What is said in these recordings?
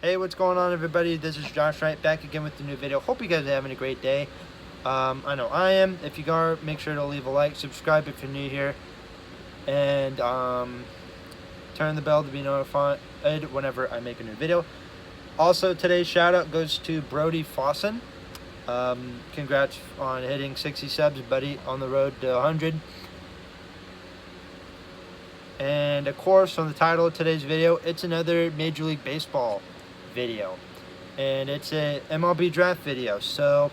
Hey, what's going on, everybody? This is Josh Wright back again with the new video. Hope you guys are having a great day. I know I am. If you are, make sure to leave a like, subscribe if you're new here, and turn the bell to be notified whenever I make a new video. Also, today's shout out goes to Brody Fawson. Congrats on hitting 60 subs, buddy, on the road to 100. And of course, on the title of today's video, it's another Major League Baseball video, and it's a MLB draft video. So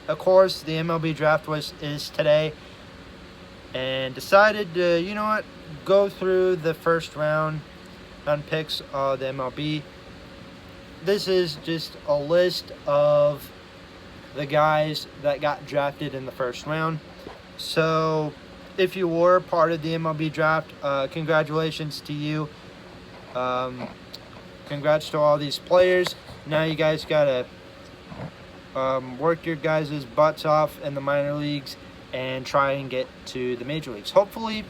of course the MLB draft is today, and decided to, you know what, go through the first round on picks of the MLB. This is just a list of the guys that got drafted in the first round. So if you were part of the MLB draft, congratulations to you. Congrats to all these players. Now you guys gotta work your guys' butts off in the minor leagues and try and get to the major leagues. Hopefully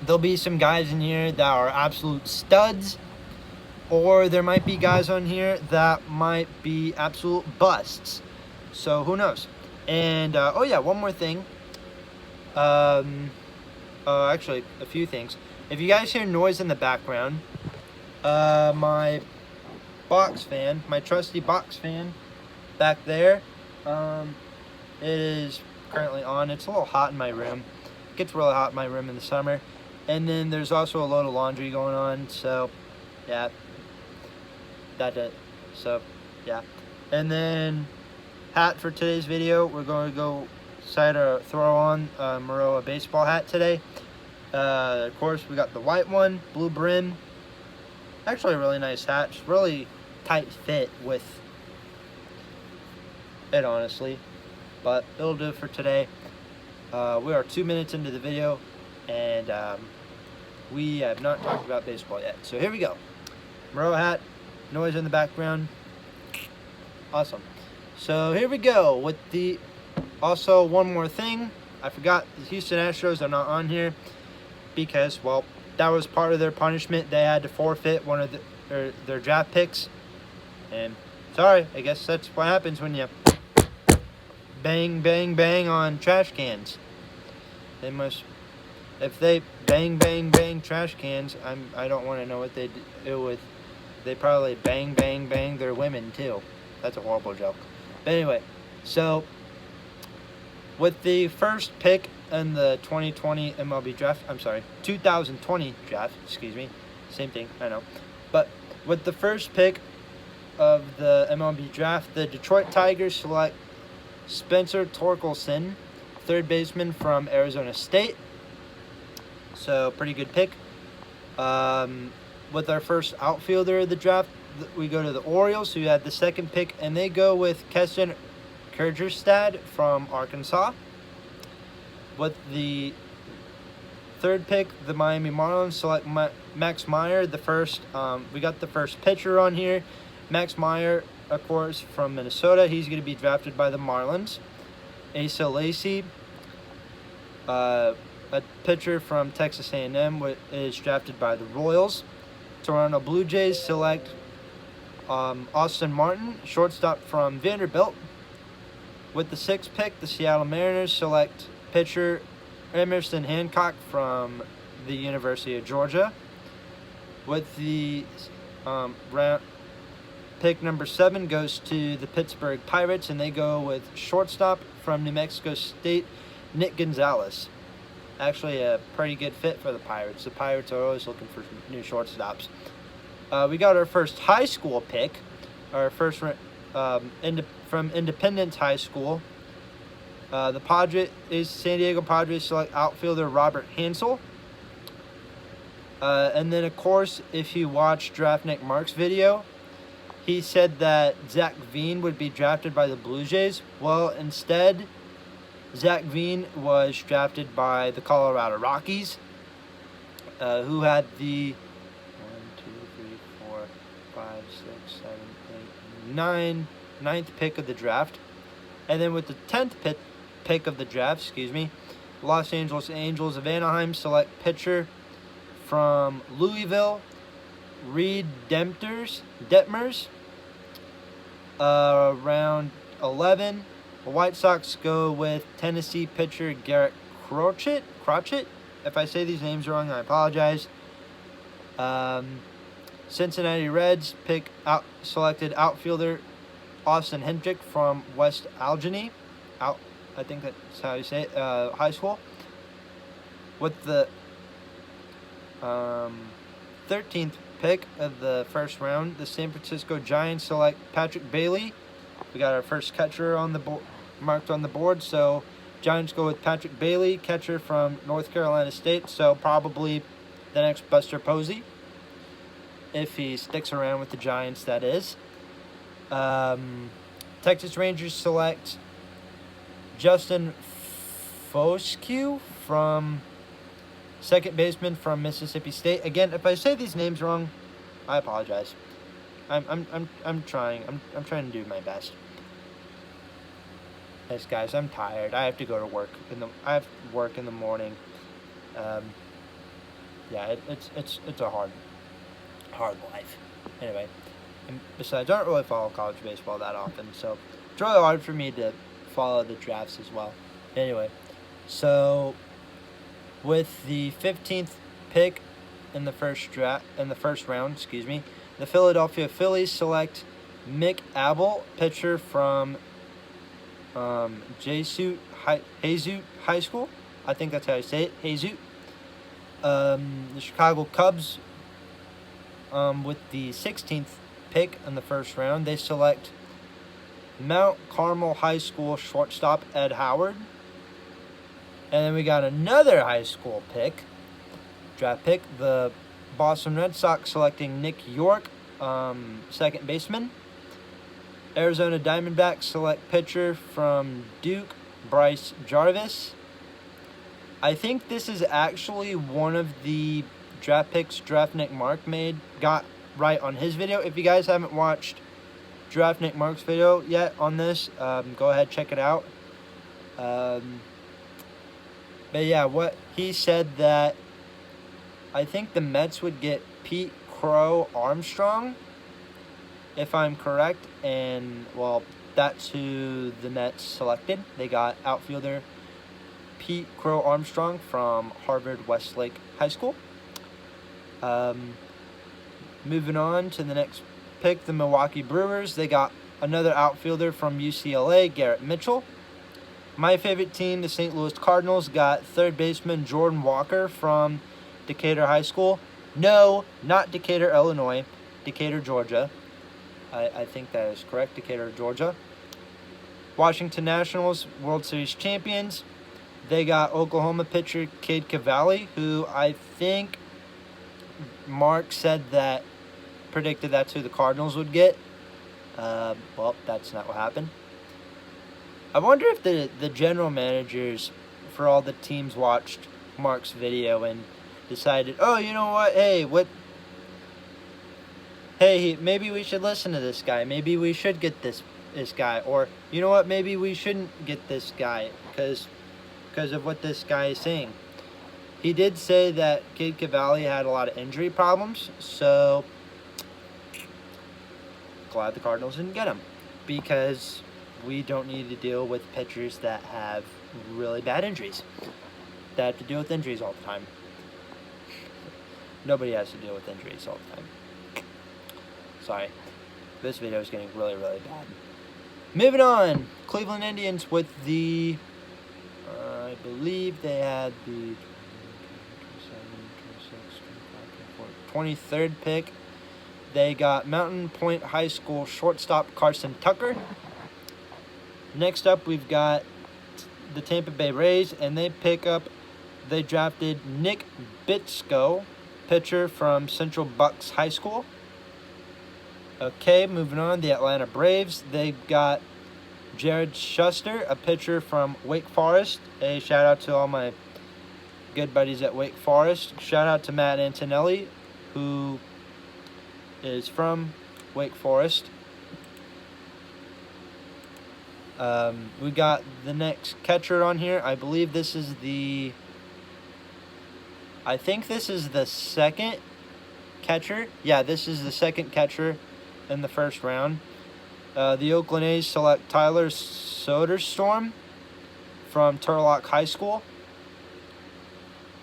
there'll be some guys in here that are absolute studs, or there might be guys on here that might be absolute busts. So who knows? And oh yeah, one more thing. Actually, a few things. If you guys hear noise in the background, my box fan, my trusty box fan back there, it is currently on. It's a little hot in my room. It gets really hot in my room in the summer. And then there's also a load of laundry going on, so yeah, that's it. So yeah. And then hat for today's video, we're going to go throw on a baseball hat today. Of course, we got the white one, blue brim. Actually a really nice hat. It's really tight fit with it, honestly, but it'll do for today. We are 2 minutes into the video, and we have not talked about baseball yet. So here we go. Moroa hat, noise in the background. Awesome. So here we go with the. Also, one more thing, I forgot, the Houston Astros are not on here because, well, that was part of their punishment. They had to forfeit one of their draft picks, and sorry, I guess that's what happens when you bang, bang, bang on trash cans. They must, if they bang, bang, bang trash cans, I don't want to know what they do with. They probably bang, bang, bang their women too. That's a horrible joke. But anyway, so with the first pick in the 2020 MLB draft, 2020 draft, excuse me, same thing, I know. But with the first pick of the MLB draft, the Detroit Tigers select Spencer Torkelson, third baseman from Arizona State. So pretty good pick. With our first outfielder of the draft, we go to the Orioles, who had the second pick, and they go with Keston Kjerstad from Arkansas. With the third pick, the Miami Marlins select Max Meyer. We got the first pitcher on here. Max Meyer, of course, from Minnesota. He's going to be drafted by the Marlins. Asa Lacy, a pitcher from Texas A&M, is drafted by the Royals. Toronto Blue Jays select Austin Martin, shortstop from Vanderbilt. With the sixth pick, the Seattle Mariners select pitcher Emerson Hancock from the University of Georgia. With the pick number 7 goes to the Pittsburgh Pirates, and they go with shortstop from New Mexico State, Nick Gonzalez. Actually a pretty good fit for the Pirates. The Pirates are always looking for new shortstops. We got our first high school pick, our first from Independence High School. The San Diego Padres select outfielder Robert Hansel. And then, of course, if you watch Draftnik Mark's video, he said that Zach Veen would be drafted by the Blue Jays. Well, instead, Zach Veen was drafted by the Colorado Rockies, who had the 9th pick of the draft. And then with the 10th pick of the draft, Los Angeles Angels of Anaheim select pitcher from Louisville, Detmers. Round 11, the White Sox go with Tennessee pitcher Garrett Crochet. If I say these names wrong, I apologize. Cincinnati Reds selected outfielder Austin Hendrick from West Allegheny. I think that's how you say it. High school. With the 13th pick of the first round, the San Francisco Giants select Patrick Bailey. We got our first catcher on the marked on the board, so Giants go with Patrick Bailey, catcher from North Carolina State, so probably the next Buster Posey, if he sticks around with the Giants, that is. Texas Rangers select Justin Foscue from second baseman from Mississippi State. Again, if I say these names wrong, I apologize. I'm trying. I'm trying to do my best. Yes, guys, I'm tired. I have to go to work I have work in the morning. Yeah, it's a hard life. Anyway, and besides, I don't really follow college baseball that often, so it's really hard for me to follow the drafts as well. Anyway, so with the 15th pick in the first round, the Philadelphia Phillies select Mick Abel, pitcher from Jesus High School. I think that's how you say it, Jesus. The Chicago Cubs, with the 16th pick in the first round, they select Mount Carmel High School shortstop Ed Howard. And then we got another high school draft pick, the Boston Red Sox selecting Nick York, second baseman. Arizona Diamondbacks select pitcher from Duke, Bryce Jarvis. I think this is actually one of the draft picks Draftnik Mark got right on his video. If you guys haven't watched Draftnik Mark's video yet on this, go ahead, check it out. But yeah, what he said that I think the Mets would get Pete Crow Armstrong, if I'm correct, and well, that's who the Mets selected. They got outfielder Pete Crow Armstrong from Harvard Westlake High School. Moving on to the next pick, the Milwaukee Brewers. They got another outfielder from UCLA, Garrett Mitchell. My favorite team, the St. Louis Cardinals, got third baseman Jordan Walker from Decatur High School. No, not Decatur, Illinois. Decatur, Georgia. I think that is correct, Decatur, Georgia. Washington Nationals, World Series champions. They got Oklahoma pitcher Cade Cavalli, who I think Mark predicted that's who the Cardinals would get. Well, that's not what happened. I wonder if the general managers for all the teams watched Mark's video and decided, oh, you know what, hey, maybe we should listen to this guy. Maybe we should get this guy. Or, you know what, maybe we shouldn't get this guy because of what this guy is saying. He did say that Cade Cavalli had a lot of injury problems, so glad the Cardinals didn't get him, because we don't need to deal with pitchers that have really bad injuries, that have to deal with injuries all the time. Nobody has to deal with injuries all the time. Sorry, this video is getting really, really bad. Moving on, Cleveland Indians with the, I believe they had the 23rd pick. They got Mountain Point High School shortstop Carson Tucker. Next up, we've got the Tampa Bay Rays, and they drafted Nick Bitsko, pitcher from Central Bucks High School. Okay, moving on, the Atlanta Braves. They've got Jared Schuster, a pitcher from Wake Forest. A shout out to all my good buddies at Wake Forest. Shout out to Matt Antonelli, who is from Wake Forest. We got the next catcher on here. I believe this is the second catcher. Yeah, this is the second catcher in the first round. The Oakland A's select Tyler Soderstrom from Turlock High School.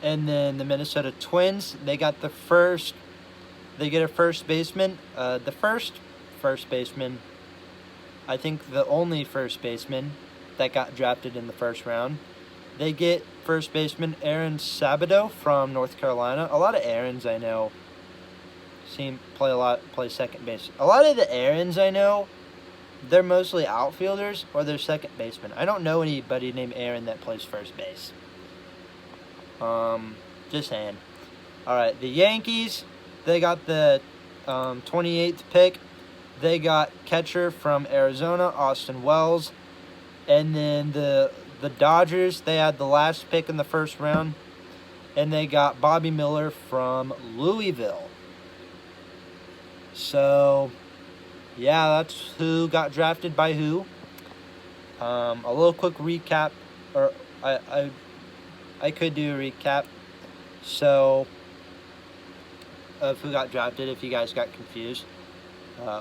And then the Minnesota Twins, they get a first baseman. The first baseman, I think the only first baseman that got drafted in the first round. They get first baseman Aaron Sabato from North Carolina. A lot of Aarons I know play second base. A lot of the Aarons I know, they're mostly outfielders or they're second basemen. I don't know anybody named Aaron that plays first base. Just saying. Alright, the Yankees, they got the 28th pick. They got catcher from Arizona, Austin Wells. And then the Dodgers, they had the last pick in the first round. And they got Bobby Miller from Louisville. So, yeah, that's who got drafted by who. A little quick recap, or I could do a recap, so, of who got drafted if you guys got confused,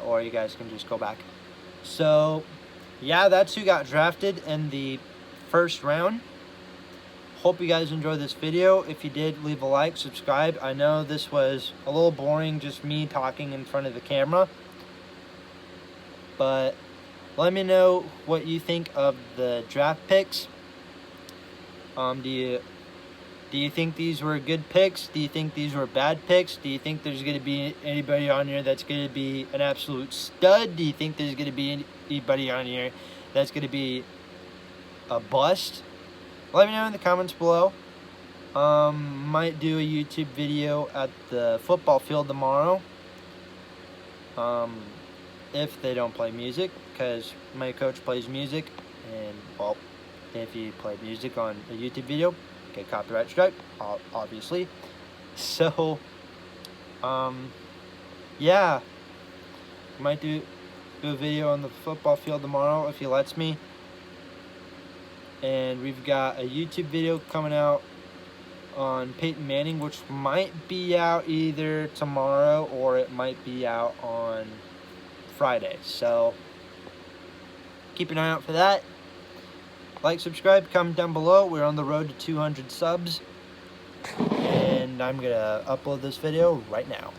or you guys can just go back. So, yeah, that's who got drafted in the first round. Hope you guys enjoyed this video. If you did, leave a like, subscribe. I know this was a little boring, just me talking in front of the camera, but let me know what you think of the draft picks. Do you think these were good picks? Do you think these were bad picks? Do you think there's going to be anybody on here that's going to be an absolute stud? Do you think there's going to be anybody on here that's going to be a bust? Let me know in the comments below. Might do a YouTube video at the football field tomorrow. If they don't play music, because my coach plays music, and well, if you play music on a YouTube video, get copyright strike, obviously. So, yeah, might do a video on the football field tomorrow if he lets me. And we've got a YouTube video coming out on Peyton Manning, which might be out either tomorrow or it might be out on Friday. So keep an eye out for that. Like, subscribe, comment down below. We're on the road to 200 subs. And I'm going to upload this video right now.